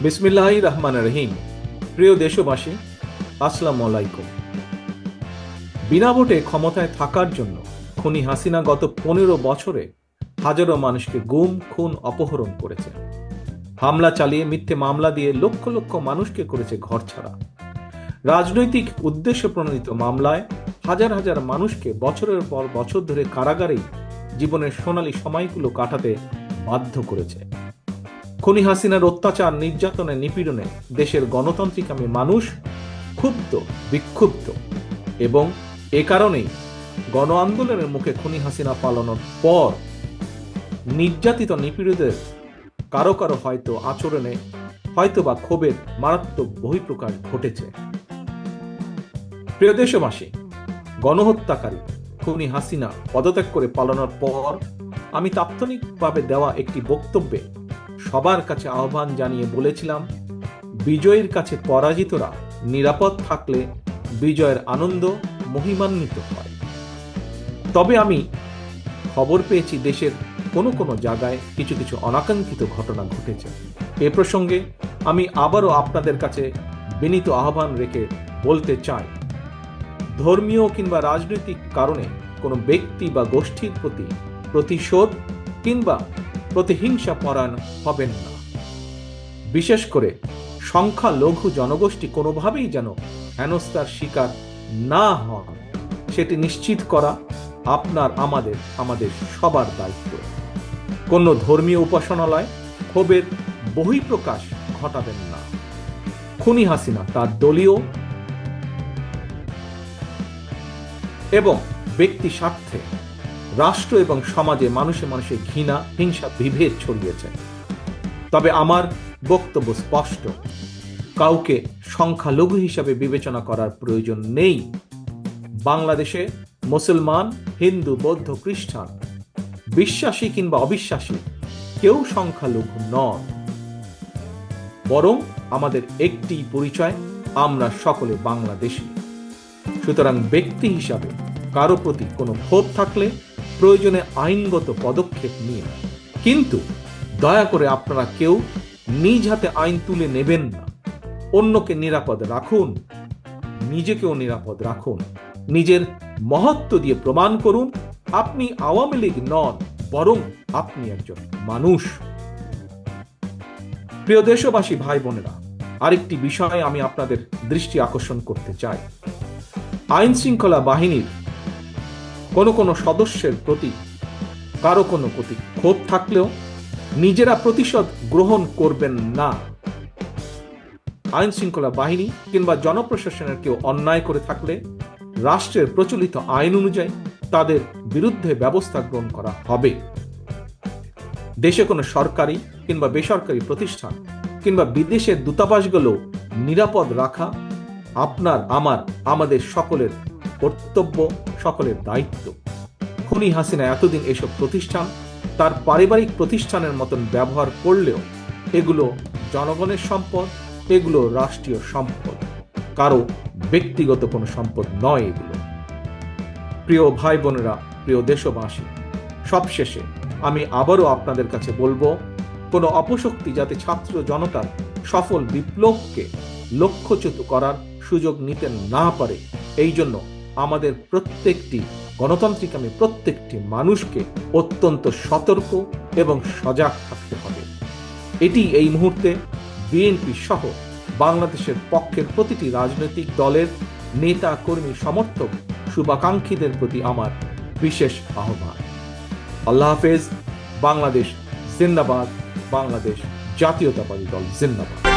বিসমিল্লাহির রহমানির রহিম। প্রিয় দেশবাসী, আসসালামু আলাইকুম। বিনা ভোটে ক্ষমতায় থাকার জন্য খুনি হাসিনা গত 15 বছরে হাজারো মানুষকে গুম, খুন, অপহরণ করেছে। হামলা চালিয়ে মিথ্যে মামলা দিয়ে লক্ষ লক্ষ মানুষকে করেছে ঘরছাড়া। রাজনৈতিক উদ্দেশ্য প্রণোদিত মামলায় হাজার হাজার মানুষকে বছরের পর বছর ধরে কারাগারেই জীবনের সোনালী সময়গুলো কাটাতে বাধ্য করেছে। খুনি হাসিনার অত্যাচার, নির্যাতনে, নিপীড়নে দেশের গণতান্ত্রিকামী মানুষ ক্ষুব্ধ, বিক্ষুব্ধ এবং এ কারণেই গণ আন্দোলনের মুখে খুনি হাসিনা পালানোর পর নির্যাতিত নিপীড়িতদের কারো কারো হয়তো আচরণে হয়তো বা ক্ষোভের মারাত্মক বহিঃপ্রকাশ ঘটেছে। প্রিয় দেশবাসী, গণহত্যাকারী খুনি হাসিনা পদত্যাগ করে পালানোর পর আমি তাৎক্ষণিকভাবে দেওয়া একটি বক্তব্যে সবার কাছে আহ্বান জানিয়ে বলেছিলাম, বিজয়ের কাছে পরাজিতরা নিরাপদ থাকলে বিজয়ের আনন্দ মহিমান্বিত হয়। তবে আমি খবর পেয়েছি দেশের কোনো কোনো জায়গায় কিছু কিছু অনাকাঙ্ক্ষিত ঘটনা ঘটেছে। এ প্রসঙ্গে আমি আবারও আপনাদের কাছে বিনীত আহ্বান রেখে বলতে চাই, ধর্মীয় কিংবা রাজনৈতিক কারণে কোনো ব্যক্তি বা গোষ্ঠীর প্রতি প্রতিশোধ কিংবা প্রতিহিংসা পরায়ণ হবেন না। বিশেষ করে সংখ্যালঘু জনগোষ্ঠী কোনোভাবেই যেন হেনস্থার শিকার না হন, সেটি নিশ্চিত করা আপনার আমাদের সবার দায়িত্ব। কোন ধর্মীয় উপাসনালয় ক্ষোভের বহিঃপ্রকাশ ঘটাবেন না। খুনি হাসিনা তার দলীয় এবং ব্যক্তি স্বার্থে রাষ্ট্র এবং সমাজে মানুষে মানুষে ঘৃণা, হিংসা, বিভেদ ছড়িয়েছে। তবে আমার বক্তব্য স্পষ্ট, কাউকে সংখ্যালঘু হিসাবে বিবেচনা করার প্রয়োজন নেই। বাংলাদেশে মুসলমান, হিন্দু, বৌদ্ধ, খ্রিস্টান, বিশ্বাসী কিংবা অবিশ্বাসী কেউ সংখ্যালঘু নন, বরং আমাদের একটি পরিচয়, আমরা সকলে বাংলাদেশী। সুতরাং ব্যক্তি হিসাবে কারো প্রতি কোনো ক্ষোভ থাকলে প্রয়োজনে আইনগত পদক্ষেপ নিয়ে, কিন্তু দয়া করে আপনারা কেউ নিজ হাতে আইন তুলে নেবেন না। অন্যকে নিরাপদ রাখুন, নিজেকেও নিরাপদ রাখুন। নিজের মহত্ব দিয়ে প্রমাণ করুন আপনি আওয়ামী লীগ নন, বরং আপনি একজন মানুষ। প্রিয় দেশবাসী, ভাই বোনেরা, আরেকটি বিষয়ে আমি আপনাদের দৃষ্টি আকর্ষণ করতে চাই। আইন শৃঙ্খলা বাহিনীর কোনো সদস্যের প্রতি কারো কোনো প্রতি ক্ষোভ থাকলেও নিজেরা প্রতিশোধ গ্রহণ করবেন না। আইন শৃঙ্খলা বাহিনী কিংবা জনপ্রশাসনের কেউ অন্যায় করে থাকলে রাষ্ট্রের প্রচলিত আইন অনুযায়ী তাদের বিরুদ্ধে ব্যবস্থা গ্রহণ করা হবে। দেশে কোনো সরকারি কিংবা বেসরকারি প্রতিষ্ঠান কিংবা বিদেশের দূতাবাসগুলো নিরাপদ রাখা আমাদের সকলের কর্তব্য, সকলের দায়িত্ব। খুনি হাসিনা এতদিন এসব প্রতিষ্ঠান তার পারিবারিক প্রতিষ্ঠানের মতন ব্যবহার করলেও এগুলো জনগণের সম্পদ, এগুলো রাষ্ট্রীয় সম্পদ, কারো ব্যক্তিগত কোনো সম্পদ নয় এগুলো। প্রিয় ভাই বোনেরা, প্রিয় দেশবাসী, সবশেষে আমি আবারও আপনাদের কাছে বলবো, কোনো অপশক্তি যাতে ছাত্র জনতার সফল বিপ্লবকে লক্ষ্যচ্যুত করার সুযোগ নিতে না পারে, এই জন্য আমাদের প্রত্যেকটি মানুষকে অত্যন্ত সতর্ক এবং সজাগ থাকতে হবে। এটি এই মুহূর্তে বিএনপি সহ বাংলাদেশের পক্ষের প্রতিটি রাজনৈতিক দলের নেতা, কর্মী, সমর্থক, শুভাকাঙ্ক্ষীদের প্রতি আমার বিশেষ আহ্বান। আল্লাহ হাফেজ। বাংলাদেশ জিন্দাবাদ। বাংলাদেশ জাতীয়তাবাদী দল জিন্দাবাদ।